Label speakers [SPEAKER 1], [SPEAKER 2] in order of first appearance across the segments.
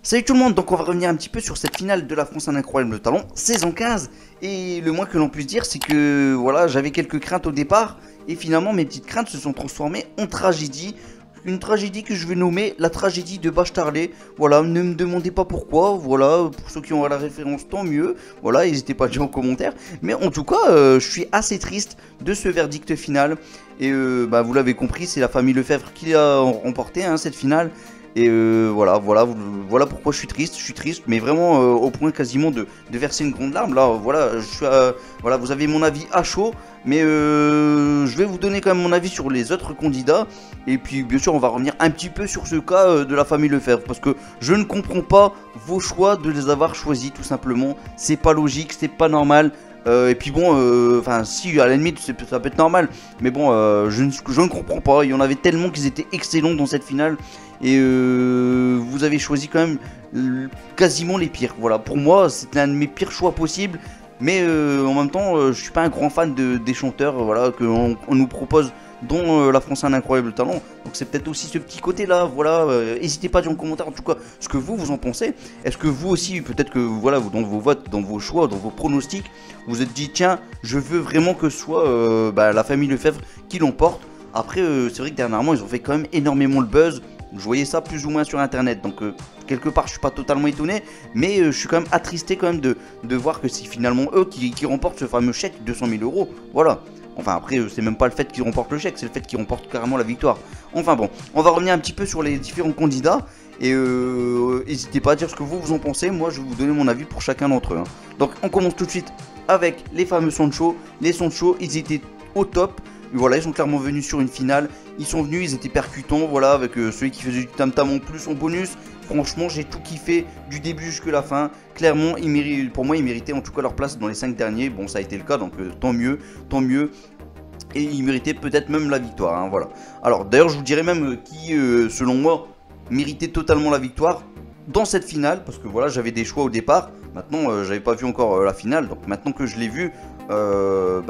[SPEAKER 1] Salut tout le monde, donc on va revenir un petit peu sur cette finale de la France un incroyable talent, saison 15. Et le moins que l'on puisse dire, c'est que voilà, j'avais quelques craintes au départ. Et finalement, mes petites craintes se sont transformées en tragédie. Une tragédie que je vais nommer la tragédie de Bachtarlé. Voilà, ne me demandez pas pourquoi. Voilà, pour ceux qui ont la référence, tant mieux. Voilà, n'hésitez pas à dire en commentaire. Mais en tout cas, je suis assez triste de ce verdict final. Et vous l'avez compris, c'est la famille Lefebvre qui a remporté cette finale. Et voilà pourquoi je suis triste, mais vraiment au point quasiment de verser une grande larme. Là, voilà, voilà, vous avez mon avis à chaud, mais je vais vous donner quand même mon avis sur les autres candidats. Et puis, bien sûr, on va revenir un petit peu sur ce cas de la famille Lefebvre, parce que je ne comprends pas vos choix de les avoir choisis, tout simplement. C'est pas logique, c'est pas normal. Et puis bon, enfin si à la limite ça peut être normal, mais bon, je ne comprends pas. Il y en avait tellement qu'ils étaient excellents dans cette finale. Et vous avez choisi quand même quasiment les pires. Voilà, pour moi c'était un de mes pires choix possibles. Mais en même temps, je suis pas un grand fan des chanteurs voilà, qu'on nous propose dans la France a un incroyable talent. Donc c'est peut-être aussi ce petit côté là. Voilà, n'hésitez pas à dire en commentaire en tout cas ce que vous en pensez. Est-ce que vous aussi, peut-être que voilà, dans vos votes, dans vos choix, dans vos pronostics, vous vous êtes dit tiens, je veux vraiment que ce soit la famille Lefebvre qui l'emporte. Après c'est vrai que dernièrement ils ont fait quand même énormément le buzz. Je voyais ça plus ou moins sur internet, donc quelque part je suis pas totalement étonné, mais je suis quand même attristé quand même de voir que c'est finalement eux qui remportent ce fameux chèque de 200 000 euros. Voilà. Enfin après c'est même pas le fait qu'ils remportent le chèque, c'est le fait qu'ils remportent carrément la victoire. Enfin bon, on va revenir un petit peu sur les différents candidats. Et n'hésitez pas à dire ce que vous en pensez. Moi je vais vous donner mon avis pour chacun d'entre eux. Donc on commence tout de suite avec les fameux Sancho. Les Sancho, ils étaient au top. Voilà, ils sont clairement venus sur une finale. Ils sont venus, ils étaient percutants, voilà, avec celui qui faisait du tam-tam en plus en bonus. Franchement, j'ai tout kiffé du début jusqu'à la fin. Clairement, pour moi, ils méritaient en tout cas leur place dans les 5 derniers. Bon, ça a été le cas, donc tant mieux, tant mieux. Et ils méritaient peut-être même la victoire, voilà. Alors, d'ailleurs, je vous dirais même qui, selon moi, méritait totalement la victoire dans cette finale. Parce que voilà, j'avais des choix au départ. Maintenant, j'avais pas vu encore la finale. Donc maintenant que je l'ai vu,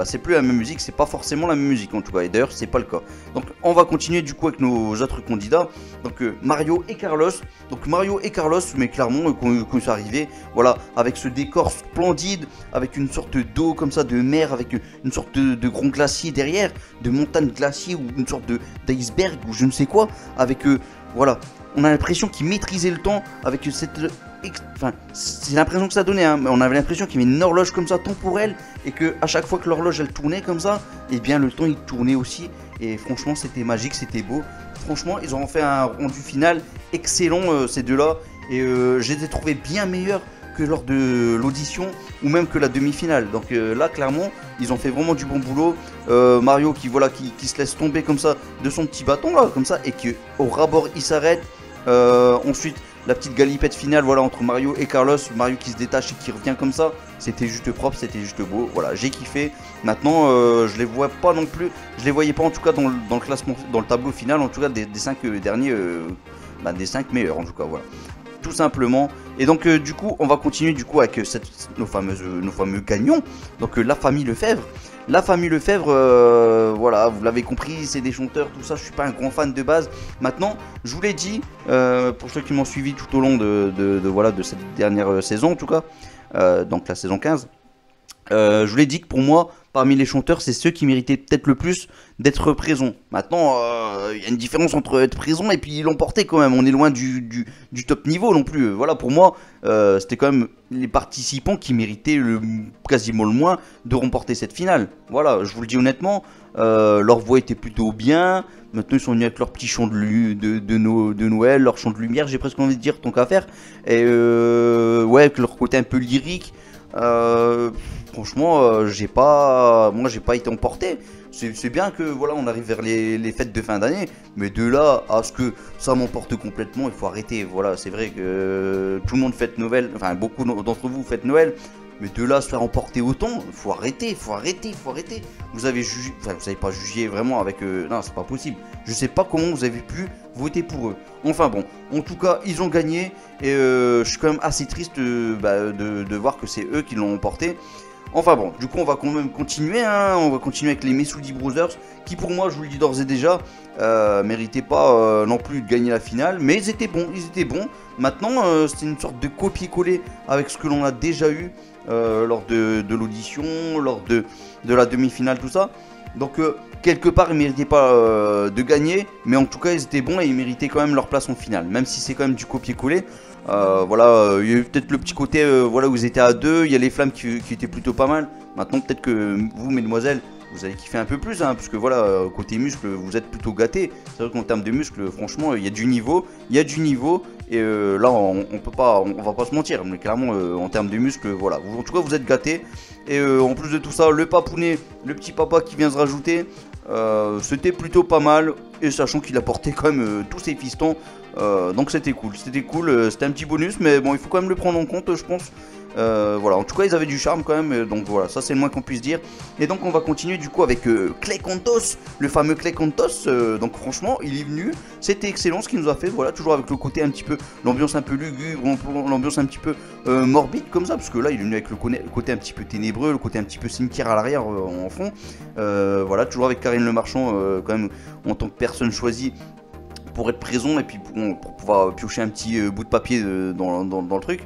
[SPEAKER 1] c'est plus la même musique, c'est pas forcément la même musique en tout cas, et d'ailleurs c'est pas le cas. Donc on va continuer du coup avec nos autres candidats, donc Mario et Carlos. Donc Mario et Carlos, mais clairement quand ils sont arrivés, voilà, avec ce décor splendide, avec une sorte d'eau comme ça, de mer, avec une sorte de grand glacier derrière, de montagne glacier ou une sorte d'iceberg ou je ne sais quoi, avec voilà, on a l'impression qu'ils maîtrisaient le temps avec cette... Enfin, c'est l'impression que ça donnait, mais on avait l'impression qu'il y avait une horloge comme ça temporelle et que à chaque fois que l'horloge elle tournait comme ça, et bien le temps il tournait aussi. Et franchement, c'était magique, c'était beau. Franchement, ils ont fait un rendu final excellent ces deux-là, et je les ai trouvés bien meilleurs que lors de l'audition ou même que la demi-finale. Donc là, clairement, ils ont fait vraiment du bon boulot. Mario qui se laisse tomber comme ça de son petit bâton là, comme ça, et qui au rabord il s'arrête. Ensuite la petite galipette finale, voilà, entre Mario et Carlos, Mario qui se détache et qui revient comme ça, c'était juste propre, c'était juste beau, voilà, j'ai kiffé. Maintenant je les vois pas non plus, je les voyais pas en tout cas dans le classement, dans le tableau final en tout cas des 5 derniers, des 5 meilleurs en tout cas, voilà, tout simplement. Et donc du coup on va continuer du coup avec nos fameux gagnants, donc la famille Lefebvre. La famille Lefebvre, voilà, vous l'avez compris, c'est des chanteurs, tout ça, je suis pas un grand fan de base. Maintenant, je vous l'ai dit, pour ceux qui m'ont suivi tout au long de cette dernière saison en tout cas, donc la saison 15, je vous l'ai dit que pour moi, parmi les chanteurs, c'est ceux qui méritaient peut-être le plus d'être présents. Maintenant, il y a une différence entre être présent et puis l'emporter quand même. On est loin du top niveau non plus. Voilà, pour moi, c'était quand même les participants qui méritaient quasiment le moins de remporter cette finale. Voilà, je vous le dis honnêtement, leur voix était plutôt bien. Maintenant, ils sont venus avec leur petit chant de Noël, leur chant de lumière, j'ai presque envie de dire, tant qu'à faire. Et ouais, avec leur côté un peu lyrique. Franchement, moi j'ai pas été emporté. C'est bien que voilà, on arrive vers les fêtes de fin d'année, mais de là à ce que ça m'emporte complètement, il faut arrêter. Voilà, c'est vrai que tout le monde fête Noël, enfin beaucoup d'entre vous fêtent Noël, mais de là à se faire emporter autant, il faut arrêter, faut arrêter. Vous avez jugé, enfin vous avez pas jugé vraiment avec, non c'est pas possible. Je sais pas comment vous avez pu voter pour eux. Enfin bon, en tout cas ils ont gagné et je suis quand même assez triste de voir que c'est eux qui l'ont emporté. Enfin bon, du coup on va quand même continuer, hein, on va continuer avec les Messoudi Brothers, qui pour moi, je vous le dis d'ores et déjà, méritaient pas non plus de gagner la finale, mais ils étaient bons, ils étaient bons. Maintenant, c'était une sorte de copier-coller avec ce que l'on a déjà eu lors de l'audition, lors de la demi-finale, tout ça. Donc quelque part, ils méritaient pas de gagner, mais en tout cas, ils étaient bons et ils méritaient quand même leur place en finale, même si c'est quand même du copier-coller. Voilà, il y a eu peut-être le petit côté voilà, où ils étaient à deux, il y a les flammes qui étaient plutôt pas mal. Maintenant peut-être que vous mesdemoiselles, vous allez kiffer un peu plus, hein, parce que voilà, côté muscles, vous êtes plutôt gâtés. C'est vrai qu'en termes de muscles, franchement, il y a du niveau, et là on peut pas, on va pas se mentir, mais clairement en termes de muscles, voilà, en tout cas vous êtes gâtés. Et en plus de tout ça, le papounet, le petit papa qui vient se rajouter, c'était plutôt pas mal, et sachant qu'il apportait quand même tous ses fistons. Donc c'était cool, c'était un petit bonus, mais bon, il faut quand même le prendre en compte, je pense. Voilà, en tout cas ils avaient du charme quand même, donc voilà, ça c'est le moins qu'on puisse dire. Et donc on va continuer du coup avec Clay Contos, le fameux Clay Contos. Donc franchement il est venu, c'était excellent ce qu'il nous a fait, voilà, toujours avec le côté un petit peu, l'ambiance un peu lugubre, l'ambiance un petit peu morbide comme ça, parce que là il est venu avec le côté un petit peu ténébreux, le côté un petit peu cimetière à l'arrière en fond. Voilà, toujours avec Karine Le Marchand quand même en tant que personne choisie pour être présent, et puis pour pouvoir piocher un petit bout de papier dans le truc,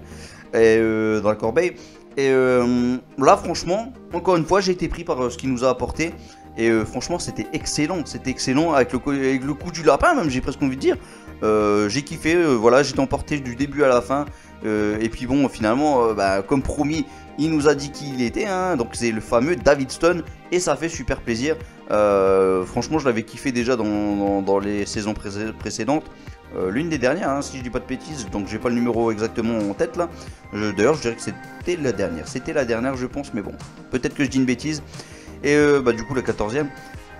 [SPEAKER 1] et dans la corbeille. Et là franchement, encore une fois, j'ai été pris par ce qu'il nous a apporté. Et franchement c'était excellent avec le coup du lapin même, j'ai presque envie de dire. J'ai kiffé, voilà, j'étais emporté du début à la fin. Et puis bon, finalement, bah, comme promis, il nous a dit qui il était, hein, donc c'est le fameux David Stone, et ça fait super plaisir. Franchement, je l'avais kiffé déjà dans les saisons précédentes. L'une des dernières, hein, si je dis pas de bêtises, donc j'ai pas le numéro exactement en tête là. D'ailleurs, je dirais que c'était la dernière, je pense, mais bon, peut-être que je dis une bêtise. Et bah, du coup, la 14e.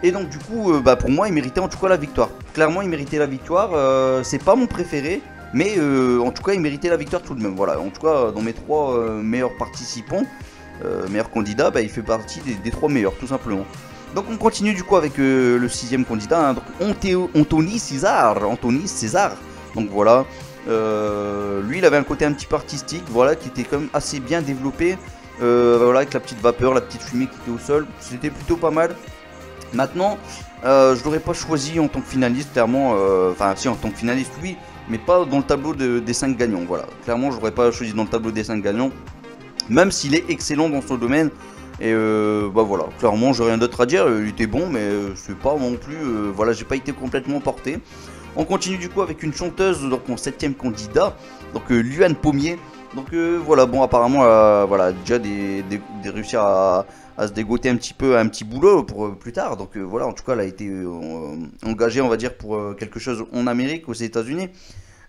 [SPEAKER 1] Et donc, du coup, bah, pour moi, il méritait en tout cas la victoire. Clairement, il méritait la victoire. C'est pas mon préféré, mais en tout cas, il méritait la victoire tout de même. Voilà, en tout cas, dans mes trois meilleurs participants, meilleurs candidats, bah, il fait partie des trois meilleurs, tout simplement. Donc on continue du coup avec le sixième candidat, hein, donc Anthony César. Donc voilà, lui il avait un côté un petit peu artistique, voilà, qui était quand même assez bien développé. Voilà, avec la petite vapeur, la petite fumée qui était au sol, c'était plutôt pas mal. Maintenant, je l'aurais pas choisi en tant que finaliste, clairement. Enfin si, en tant que finaliste oui, mais pas dans le tableau des 5 gagnants. Voilà, clairement je l'aurais pas choisi dans le tableau des 5 gagnants, même s'il est excellent dans son domaine. Et bah voilà, clairement j'ai rien d'autre à dire, il était bon, mais c'est pas non plus, voilà, j'ai pas été complètement porté. On continue du coup avec une chanteuse, donc mon 7ème candidat, donc Luan Pommier. Donc voilà, bon apparemment voilà, déjà réussi à se dégoter un petit boulot pour plus tard. Donc voilà, en tout cas elle a été engagée, on va dire, pour quelque chose en Amérique, aux États-Unis.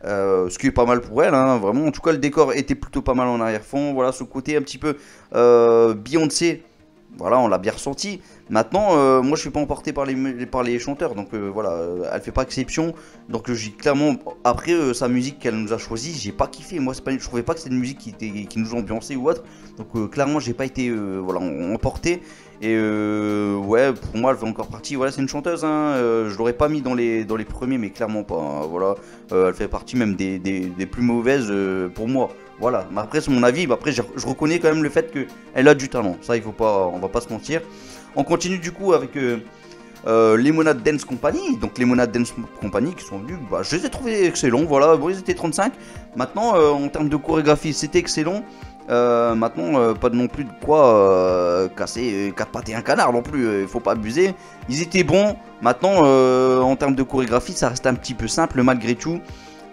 [SPEAKER 1] Ce qui est pas mal pour elle, hein, vraiment. En tout cas, le décor était plutôt pas mal en arrière-fond. Voilà, ce côté un petit peu Beyoncé, voilà, on l'a bien ressenti. Maintenant, moi je suis pas emporté par les chanteurs, donc voilà, elle fait pas exception. Donc j'ai clairement, après sa musique qu'elle nous a choisie, j'ai pas kiffé. Moi, je trouvais pas que c'était une musique qui nous ambiançait ou autre. Donc clairement, j'ai pas été voilà, emporté. Et ouais, pour moi, elle fait encore partie. Voilà, c'est une chanteuse, hein, je l'aurais pas mis dans les premiers, mais clairement pas, hein, voilà, elle fait partie même des plus mauvaises pour moi. Voilà, mais après c'est mon avis, mais après je reconnais quand même le fait qu'elle a du talent, ça il faut pas, on va pas se mentir. On continue du coup avec Lemonade Dance Company, donc Lemonade Dance Company qui sont venus, bah, je les ai trouvés excellents, voilà, bon ils étaient 35. Maintenant en termes de chorégraphie c'était excellent. Maintenant pas non plus de quoi casser 4 pattes et un canard non plus, il faut pas abuser. Ils étaient bons, maintenant en termes de chorégraphie ça reste un petit peu simple malgré tout.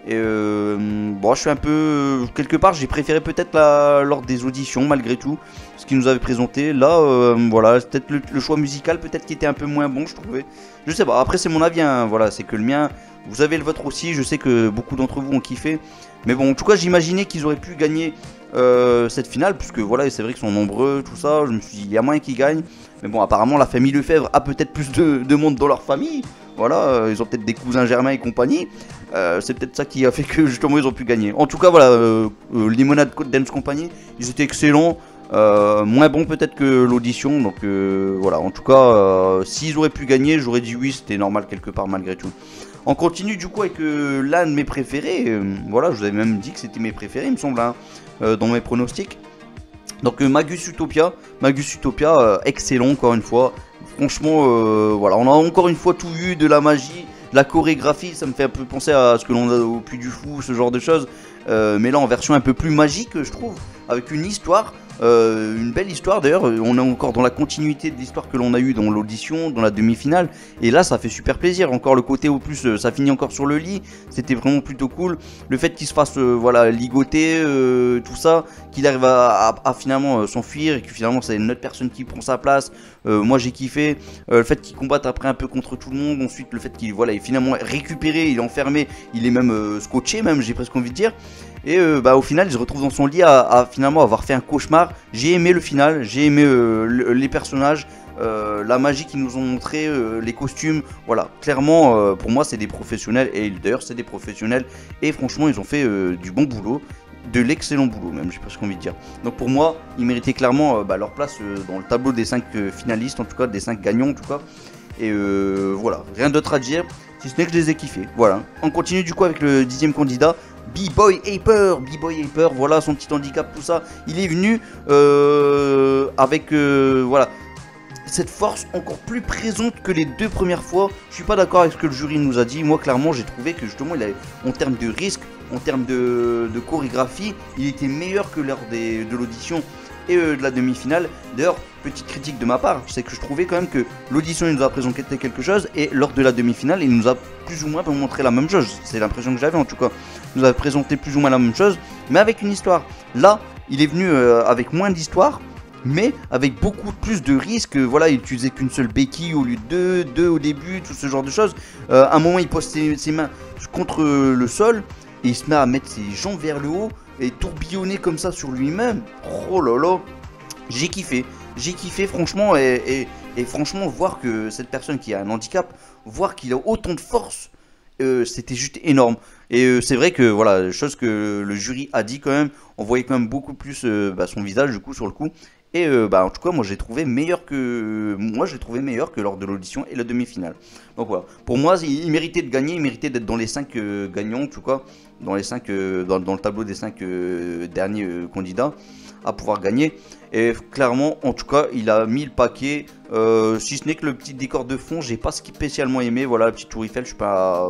[SPEAKER 1] Et bon, je suis un peu, quelque part j'ai préféré peut-être lors des auditions malgré tout ce qu'ils nous avaient présenté. Là voilà, c'est peut-être le choix musical peut-être qui était un peu moins bon, je trouvais. Je sais pas, après c'est mon avis, hein, voilà, c'est que le mien, vous avez le vôtre aussi, je sais que beaucoup d'entre vous ont kiffé. Mais bon, en tout cas j'imaginais qu'ils auraient pu gagner cette finale, puisque voilà, c'est vrai qu'ils sont nombreux, tout ça, je me suis dit il y a moyen qu'ils gagnent. Mais bon, apparemment la famille Lefebvre a peut-être plus de monde dans leur famille. Voilà, ils ont peut-être des cousins germains et compagnie. C'est peut-être ça qui a fait que justement ils ont pu gagner. En tout cas voilà, Lemonade Dance Company, ils étaient excellents. Moins bon peut-être que l'audition. Donc voilà, en tout cas s'ils auraient pu gagner, j'aurais dit oui, c'était normal quelque part malgré tout. On continue du coup avec l'un de mes préférés. Voilà, je vous avais même dit que c'était mes préférés, il me semble, hein, dans mes pronostics. Donc Magus Utopia, excellent encore une fois. Franchement, voilà, on a encore une fois tout vu, de la magie, la chorégraphie, ça me fait un peu penser à ce que l'on a au Puy du Fou, ce genre de choses. Mais là en version un peu plus magique, je trouve, avec une histoire. Une belle histoire d'ailleurs, on est encore dans la continuité de l'histoire que l'on a eu dans l'audition, dans la demi-finale, et là ça fait super plaisir. Encore le côté au plus, ça finit encore sur le lit, c'était vraiment plutôt cool. Le fait qu'il se fasse voilà, ligoter, tout ça, qu'il arrive à finalement s'enfuir et que finalement c'est une autre personne qui prend sa place, moi j'ai kiffé. Le fait qu'il combatte après un peu contre tout le monde, ensuite le fait qu'il voilà, est finalement récupéré, il est enfermé, il est même scotché même, j'ai presque envie de dire. Et au final il se retrouve dans son lit à finalement avoir fait un cauchemar. J'ai aimé le final, j'ai aimé les personnages, la magie qu'ils nous ont montré, les costumes. Voilà, clairement pour moi c'est des professionnels, et d'ailleurs c'est des professionnels, et franchement ils ont fait du bon boulot, de l'excellent boulot même, j'ai presque envie de dire. Donc pour moi ils méritaient clairement leur place dans le tableau des 5 finalistes, en tout cas des 5 gagnants en tout cas. Et voilà, rien d'autre à dire, si ce n'est que je les ai kiffés. Voilà, on continue du coup avec le 10e candidat, B-Boy Hyper. B-Boy Hyper, voilà son petit handicap, tout ça. Il est venu avec voilà, cette force encore plus présente que les 2 premières fois. Je suis pas d'accord avec ce que le jury nous a dit. Moi clairement j'ai trouvé que justement il avait, en termes de risque, en termes de chorégraphie, il était meilleur que lors de l'audition et de la demi-finale. D'ailleurs, petite critique de ma part, c'est que je trouvais quand même que l'audition il nous a présenté quelque chose, et lors de la demi-finale il nous a plus ou moins montré la même chose. C'est l'impression que j'avais en tout cas. Il nous a présenté plus ou moins la même chose, mais avec une histoire. Là, il est venu avec moins d'histoire, mais avec beaucoup plus de risques. Voilà, il utilisait qu'une seule béquille au lieu de deux au début, tout ce genre de choses. À un moment, il pose ses mains contre le sol et il se met à mettre ses jambes vers le haut et tourbillonner comme ça sur lui-même. Oh là là, j'ai kiffé franchement, et franchement voir que cette personne qui a un handicap, voir qu'il a autant de force, c'était juste énorme. Et c'est vrai que voilà, chose que le jury a dit quand même, on voyait quand même beaucoup plus son visage du coup sur le coup. Et en tout cas moi j'ai trouvé meilleur que lors de l'audition et la demi-finale. Donc voilà, pour moi il méritait de gagner, il méritait d'être dans les 5 gagnants en tout cas, dans les 5 dans le tableau des 5 derniers candidats à pouvoir gagner. Et clairement en tout cas il a mis le paquet, si ce n'est que le petit décor de fond j'ai pas spécialement aimé. Voilà, la petite tour Eiffel,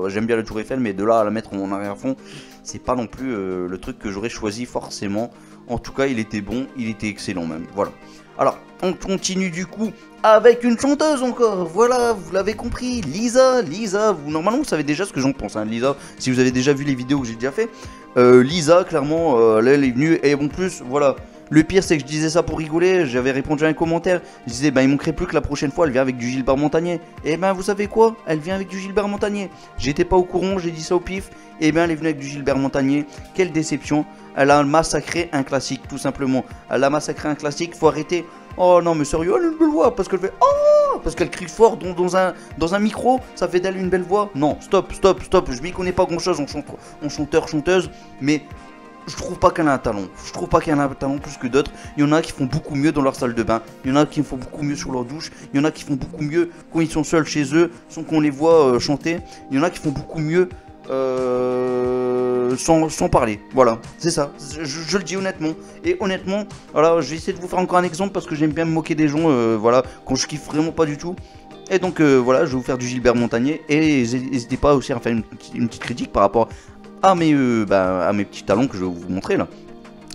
[SPEAKER 1] j'aime bien la tour Eiffel, mais de là à la mettre en arrière-fond, c'est pas non plus le truc que j'aurais choisi forcément. En tout cas il était bon, il était excellent même. Voilà, alors on continue du coup avec une chanteuse encore. Voilà, vous l'avez compris, Lisa, vous, normalement vous savez déjà ce que j'en pense hein, Lisa, si vous avez déjà vu les vidéos que j'ai déjà fait. Lisa clairement là elle est venue, et en plus voilà, le pire c'est que je disais ça pour rigoler, j'avais répondu à un commentaire, je disais il manquerait plus que la prochaine fois elle vient avec du Gilbert Montagné. Et vous savez quoi, elle vient avec du Gilbert Montagné. J'étais pas au courant, j'ai dit ça au pif, et elle est venue avec du Gilbert Montagné. Quelle déception, elle a massacré un classique tout simplement. Elle a massacré un classique, faut arrêter. Oh non mais sérieux, elle a une belle voix, parce qu'elle fait oh, parce qu'elle crie fort dans un micro, ça fait d'elle une belle voix. Non, stop, je m'y connais pas grand chose en chanteur, chanteuse, mais je trouve pas qu'elle a un talent. Je trouve pas qu'elle a un talent plus que d'autres. Il y en a qui font beaucoup mieux dans leur salle de bain. Il y en a qui font beaucoup mieux sur leur douche. Il y en a qui font beaucoup mieux quand ils sont seuls chez eux, sans qu'on les voit chanter. Il y en a qui font beaucoup mieux sans parler. Voilà, c'est ça. Je le dis honnêtement. Et honnêtement, voilà, je vais essayer de vous faire encore un exemple parce que j'aime bien me moquer des gens. Voilà, quand je kiffe vraiment pas du tout. Et donc voilà, je vais vous faire du Gilbert Montagné. Et n'hésitez pas aussi à faire une petite critique par rapport à mes petits talents que je vais vous montrer là.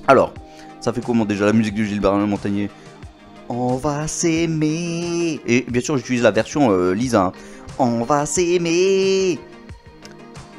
[SPEAKER 1] Alors, ça fait comment déjà la musique de Gilbert Montagné? On va s'aimer. Et bien sûr j'utilise la version Lisa hein. On va s'aimer,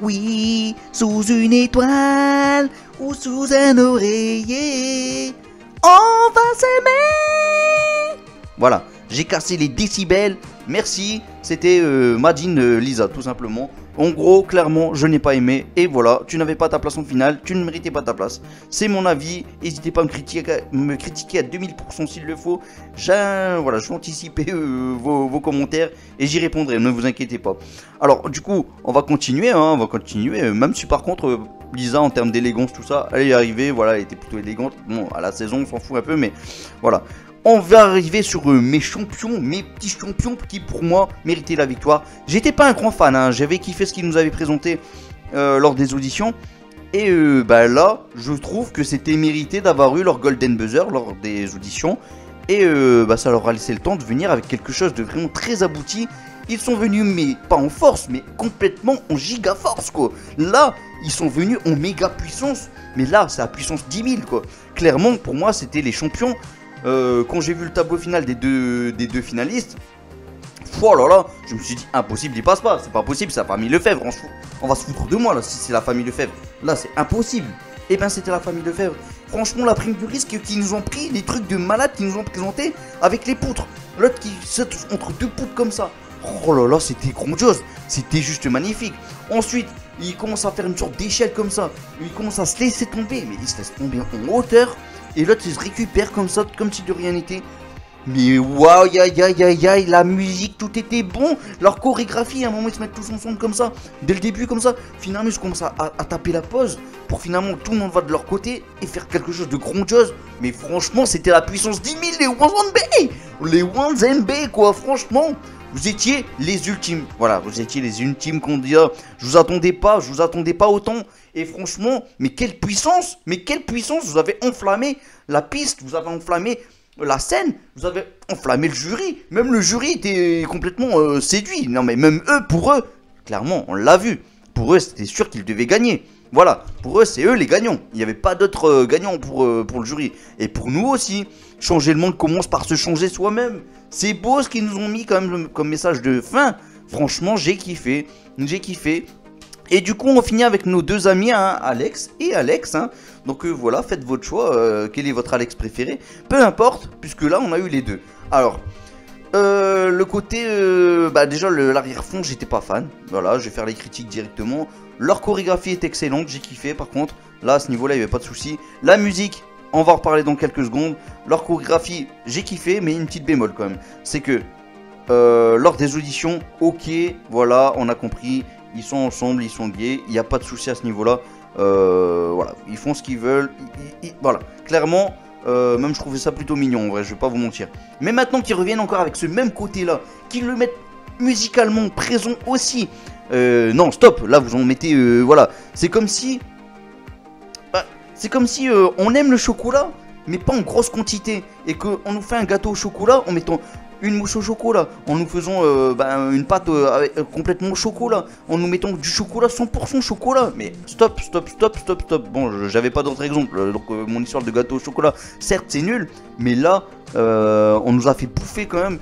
[SPEAKER 1] oui, sous une étoile ou sous un oreiller. On va s'aimer. Voilà, j'ai cassé les décibels. Merci, c'était Madine Lisa tout simplement. En gros, clairement, je n'ai pas aimé. Et voilà, tu n'avais pas ta place en finale, tu ne méritais pas ta place. C'est mon avis. N'hésitez pas à me critiquer à 2000% s'il le faut. Voilà, je vais anticiper vos commentaires et j'y répondrai, ne vous inquiétez pas. Alors, du coup, on va continuer. Hein, même si par contre, Lisa, en termes d'élégance, tout ça, elle est arrivée. Voilà, elle était plutôt élégante. Bon, à la saison, on s'en fout un peu, mais voilà. On va arriver sur mes champions, mes petits champions qui pour moi méritaient la victoire. J'étais pas un grand fan, hein, j'avais kiffé ce qu'ils nous avaient présenté lors des auditions. Et bah là, je trouve que c'était mérité d'avoir eu leur Golden Buzzer lors des auditions. Et bah ça leur a laissé le temps de venir avec quelque chose de vraiment très abouti. Ils sont venus, mais pas en force, mais complètement en giga force, quoi. Là, ils sont venus en méga puissance. Mais là, c'est à puissance 10 000, quoi. Clairement, pour moi, c'était les champions. Quand j'ai vu le tableau final des deux finalistes, oh là là, je me suis dit, impossible, il passe pas. C'est pas possible, c'est la famille Lefebvre. On va se foutre de moi, là, si c'est la famille Lefebvre. Là, c'est impossible. Et ben, c'était la famille Lefebvre. Franchement, la prime du risque qu'ils nous ont pris, les trucs de malade qu'ils nous ont présentés avec les poutres. L'autre qui saute entre deux poutres comme ça. Oh là là, c'était grandiose. C'était juste magnifique. Ensuite, il commence à faire une sorte d'échelle comme ça. Il commence à se laisser tomber. Mais il se laisse tomber en hauteur. Et l'autre, il se récupère comme ça, comme si de rien n'était. Mais waouh, aïe, la musique, tout était bon. Leur chorégraphie, à un moment, ils se mettent tous ensemble comme ça. Dès le début, comme ça. Finalement, ils commencent à taper la pause. Pour finalement, tout le monde va de leur côté et faire quelque chose de grandiose. Mais franchement, c'était la puissance 10 000, les Wanzembe. Les Wanzembe, quoi, franchement. Vous étiez les ultimes. Voilà, vous étiez les ultimes qu'on dit. Je vous attendais pas autant. Et franchement, mais quelle puissance. Vous avez enflammé la piste, vous avez enflammé la scène, vous avez enflammé le jury. Même le jury était complètement séduit. Non mais même eux, pour eux, clairement, on l'a vu. Pour eux, c'était sûr qu'ils devaient gagner. Voilà, pour eux, c'est eux les gagnants. Il n'y avait pas d'autres gagnants pour le jury. Et pour nous aussi, changer le monde commence par se changer soi-même. C'est beau ce qu'ils nous ont mis quand même comme message de fin. Franchement, j'ai kiffé. Et du coup, on finit avec nos deux amis, hein, Alex et Alex. Hein. Donc voilà, faites votre choix. Quel est votre Alex préféré? Peu importe, puisque là, on a eu les deux. Alors, le côté... bah déjà, l'arrière-fond, j'étais pas fan. Voilà, je vais faire les critiques directement. Leur chorégraphie est excellente, j'ai kiffé. Par contre, là, à ce niveau-là, il n'y avait pas de souci. La musique, on va en reparler dans quelques secondes. Leur chorégraphie, j'ai kiffé, mais une petite bémol quand même. C'est que, lors des auditions, ok, voilà, on a compris. Ils sont ensemble, ils sont gays, il n'y a pas de souci à ce niveau-là. Voilà, ils font ce qu'ils veulent. Voilà, clairement, même je trouvais ça plutôt mignon en vrai, je vais pas vous mentir. Mais maintenant qu'ils reviennent encore avec ce même côté-là, qu'ils le mettent musicalement présent aussi. Non, stop, là vous en mettez. Voilà, c'est comme si. On aime le chocolat, mais pas en grosse quantité. Et qu'on nous fait un gâteau au chocolat en mettant une mousse au chocolat, en nous faisant une pâte complètement au chocolat, en nous mettant du chocolat 100% chocolat. Mais stop. Bon, j'avais pas d'autre exemple, donc mon histoire de gâteau au chocolat, certes c'est nul, mais là on nous a fait bouffer quand même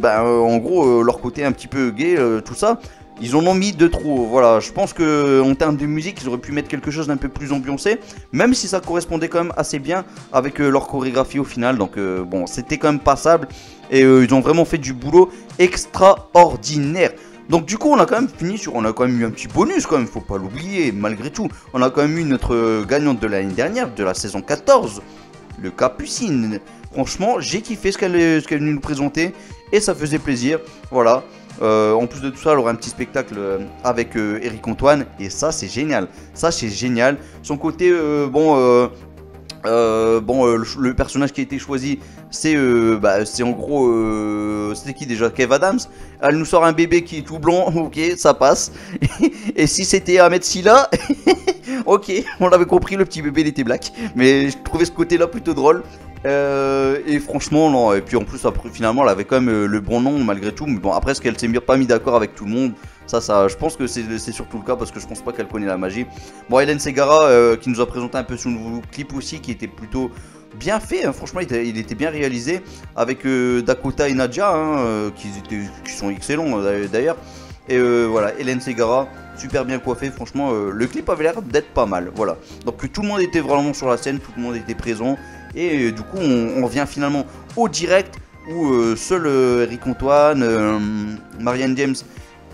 [SPEAKER 1] en gros leur côté un petit peu gay, tout ça. Ils en ont mis de trop, voilà, je pense que en termes de musique, ils auraient pu mettre quelque chose d'un peu plus ambiancé, même si ça correspondait quand même assez bien avec leur chorégraphie au final, donc bon, c'était quand même passable, et ils ont vraiment fait du boulot extraordinaire. Donc du coup, on a quand même eu un petit bonus quand même, faut pas l'oublier, malgré tout. On a quand même eu notre gagnante de l'année dernière, de la saison 14, le Capucine. Franchement, j'ai kiffé ce qu'elle est venue nous présenter, et ça faisait plaisir, voilà. En plus de tout ça, elle aura un petit spectacle avec Eric Antoine, et ça c'est génial. Son côté, le personnage qui a été choisi, c'est en gros, c'était qui déjà? Kev Adams. Elle nous sort un bébé qui est tout blanc, ok, ça passe. Et si c'était Ahmed Silla, ok, on l'avait compris, le petit bébé il était black, mais je trouvais ce côté-là plutôt drôle. Et franchement non, et puis en plus après, finalement elle avait quand même le bon nom malgré tout, mais bon après, est-ce qu'elle s'est pas mis d'accord avec tout le monde, ça je pense que c'est surtout le cas, parce que je pense pas qu'elle connaît la magie. Bon, Hélène Ségara qui nous a présenté un peu son nouveau clip aussi, qui était plutôt bien fait, hein. Franchement il était bien réalisé, avec Dakota et Nadia, hein, qui sont excellents d'ailleurs. Et voilà, Hélène Ségara, super bien coiffée, franchement le clip avait l'air d'être pas mal, voilà. Donc tout le monde était vraiment sur la scène, tout le monde était présent. Et du coup on revient finalement au direct, où seul Eric Antoine, Marianne James,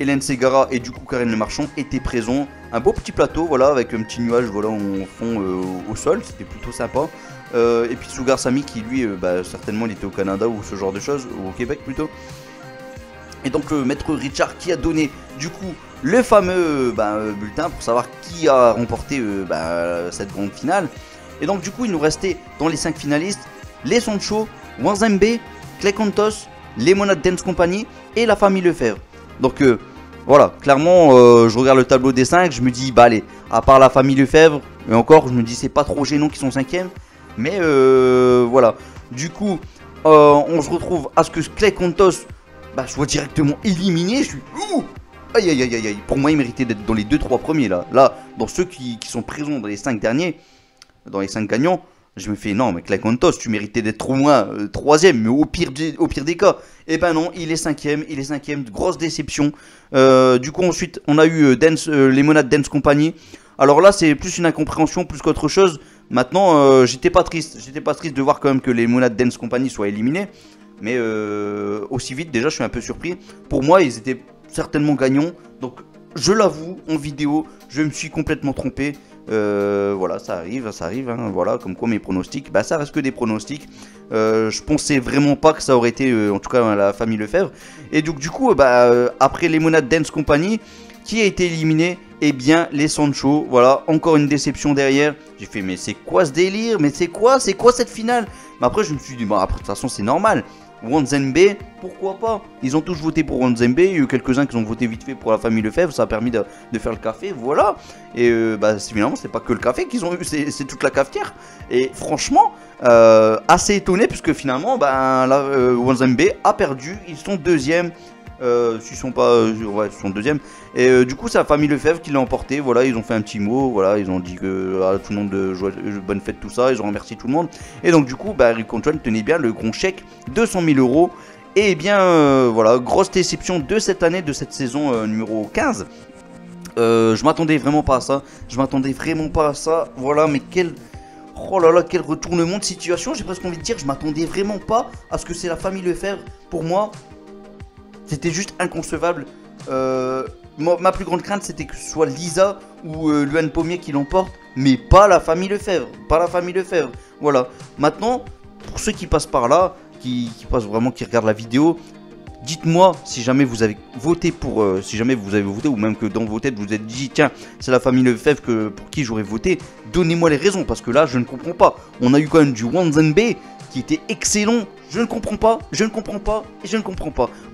[SPEAKER 1] Hélène Ségara et du coup Karine Le Marchand étaient présents. Un beau petit plateau, voilà, avec un petit nuage, voilà, en fond au sol, c'était plutôt sympa. Et puis Sugar Sammy qui lui, certainement il était au Canada ou ce genre de choses, ou au Québec plutôt. Et donc Maître Richard qui a donné du coup le fameux bulletin pour savoir qui a remporté cette grande finale. Et donc du coup il nous restait dans les 5 finalistes les Sancho, Wanzembe, Clay Contos, Lemonade Dance Company et la famille Lefebvre. Donc Voilà, clairement, je regarde le tableau des 5, je me dis, bah allez, à part la famille Lefebvre, et encore, je me dis, c'est pas trop gênant qu'ils sont 5ème. Mais voilà, du coup, on se retrouve à ce que Clay Contos soit directement éliminé. Je suis... Ouh, aïe aïe aïe aïe aïe. Pour moi, il méritait d'être dans les 2-3 premiers là. Là, dans ceux qui sont présents dans les 5 derniers, dans les 5 gagnants, je me fais non, mais Clay Contos, tu méritais d'être au moins 3ème, mais au pire des cas. Et ben non, il est 5ème, grosse déception. Du coup, ensuite, on a eu Lemonade Dance Company. Alors là, c'est plus une incompréhension plus qu'autre chose. Maintenant, j'étais pas triste de voir quand même que les Lemonade Dance Company soient éliminés. Mais aussi vite, déjà, je suis un peu surpris. Pour moi, ils étaient certainement gagnants. Donc, je l'avoue, en vidéo, je me suis complètement trompé. Voilà, ça arrive, hein, voilà, comme quoi mes pronostics, ça reste que des pronostics. Je pensais vraiment pas que ça aurait été, en tout cas, la famille Lefebvre. Et donc, du coup, après Lemonade Dance Company, qui a été éliminé? Eh bien, les Sancho, voilà, encore une déception derrière. J'ai fait, mais c'est quoi ce délire? Mais c'est quoi cette finale? Mais après, je me suis dit, après, de toute façon, c'est normal. Wanzembe, pourquoi pas? Ils ont tous voté pour Wanzembe. Il y a eu quelques-uns qui ont voté vite fait pour la famille Lefebvre. Ça a permis de faire le café, voilà. Et finalement, c'est pas que le café qu'ils ont eu, c'est toute la cafetière. Et franchement, assez étonné, puisque finalement, Wanzembe a perdu. Ils sont 2ème. S'ils sont pas, ouais, ils sont 2ème. Et du coup, c'est la famille Lefebvre qui l'a emporté. Voilà, ils ont fait un petit mot. Voilà, ils ont dit que tout le monde bonne fête, tout ça. Ils ont remercié tout le monde. Et donc, du coup, Rick Control tenait bien le grand chèque 200 000 €. Et bien, voilà, grosse déception de cette année, de cette saison numéro 15. Je m'attendais vraiment pas à ça. Voilà, mais quel. Oh là là, quel retournement de situation. J'ai presque envie de dire, je m'attendais vraiment pas à ce que c'est la famille Lefebvre. Pour moi, c'était juste inconcevable. Ma plus grande crainte, c'était que ce soit Lisa ou Luan Pommier qui l'emporte, mais pas la famille Lefebvre. Voilà. Maintenant, pour ceux qui passent par là, qui regardent la vidéo, dites-moi si jamais vous avez voté pour, ou même que dans vos têtes vous êtes dit, tiens, c'est la famille Lefebvre pour qui j'aurais voté. Donnez-moi les raisons, parce que là, je ne comprends pas. On a eu quand même du Wanzembe qui était excellent. Je ne comprends pas.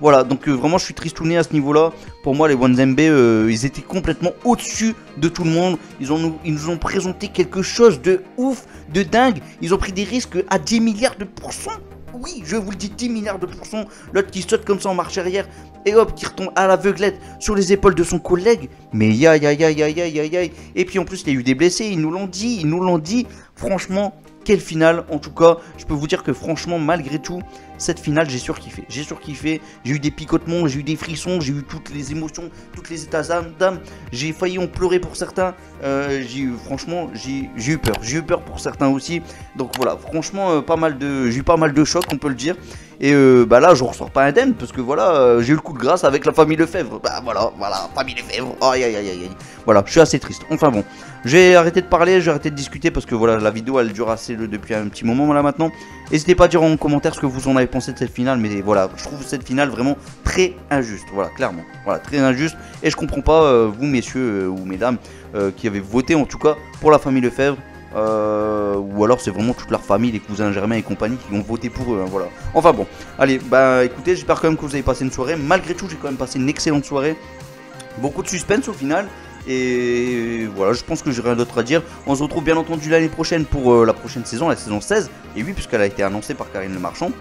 [SPEAKER 1] Voilà, donc vraiment, je suis tristouné à ce niveau-là. Pour moi, les Wanzembe, ils étaient complètement au-dessus de tout le monde. Ils nous ont présenté quelque chose de ouf, de dingue. Ils ont pris des risques à 10 milliards de pourcents. Oui, je vous le dis, 10 milliards de pourcents. L'autre qui saute comme ça en marche arrière et hop, qui retombe à l'aveuglette sur les épaules de son collègue. Mais aïe. Et puis en plus, il y a eu des blessés, ils nous l'ont dit. Franchement, quelle finale. En tout cas, je peux vous dire que franchement, malgré tout, cette finale, j'ai surkiffé. J'ai eu des picotements, j'ai eu des frissons, j'ai eu toutes les émotions, toutes les états d'âme. J'ai failli en pleurer pour certains. Franchement, j'ai eu peur. J'ai eu peur pour certains aussi. Donc voilà, franchement, j'ai eu pas mal de chocs, on peut le dire. Et là, je ressors pas indemne parce que voilà, j'ai eu le coup de grâce avec la famille Lefebvre. Voilà, famille Lefebvre. Aïe. Voilà, je suis assez triste. Enfin bon, j'ai arrêté de parler, j'ai arrêté de discuter parce que voilà, la vidéo elle dure assez depuis un petit moment là maintenant. N'hésitez pas à dire en commentaire ce que vous en avez pensé de cette finale, mais voilà, je trouve cette finale vraiment très injuste. Voilà, clairement. Voilà, très injuste. Et je comprends pas, vous messieurs ou mesdames, qui avez voté en tout cas pour la famille Lefebvre. Ou alors c'est vraiment toute leur famille, les cousins Germain et compagnie qui ont voté pour eux, hein, voilà. Enfin bon, allez, écoutez, j'espère quand même que vous avez passé une soirée. Malgré tout, j'ai quand même passé une excellente soirée. Beaucoup de suspense au final. Et voilà, je pense que j'ai rien d'autre à dire. On se retrouve bien entendu l'année prochaine pour la prochaine saison, la saison 16. Et oui, puisqu'elle a été annoncée par Karine Le Marchand.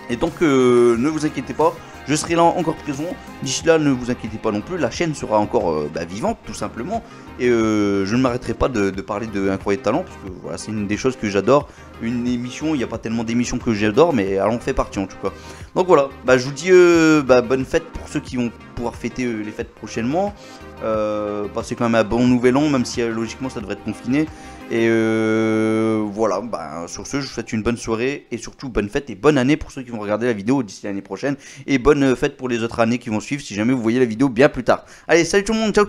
[SPEAKER 1] Et donc ne vous inquiétez pas, je serai là encore présent. D'ici là, ne vous inquiétez pas non plus, la chaîne sera encore vivante tout simplement. Et je ne m'arrêterai pas de parler de Incroyable Talent, parce que voilà, c'est une des choses que j'adore. Une émission, il n'y a pas tellement d'émissions que j'adore, mais elle en fait partie en tout cas. Donc voilà, je vous dis bonne fête pour ceux qui vont pouvoir fêter les fêtes prochainement. Passez quand même un bon nouvel an, même si logiquement ça devrait être confiné. Et voilà, sur ce, je vous souhaite une bonne soirée et surtout bonne fête et bonne année pour ceux qui vont regarder la vidéo d'ici l'année prochaine. Et bonne fête pour les autres années qui vont suivre si jamais vous voyez la vidéo bien plus tard. Allez, salut tout le monde, ciao.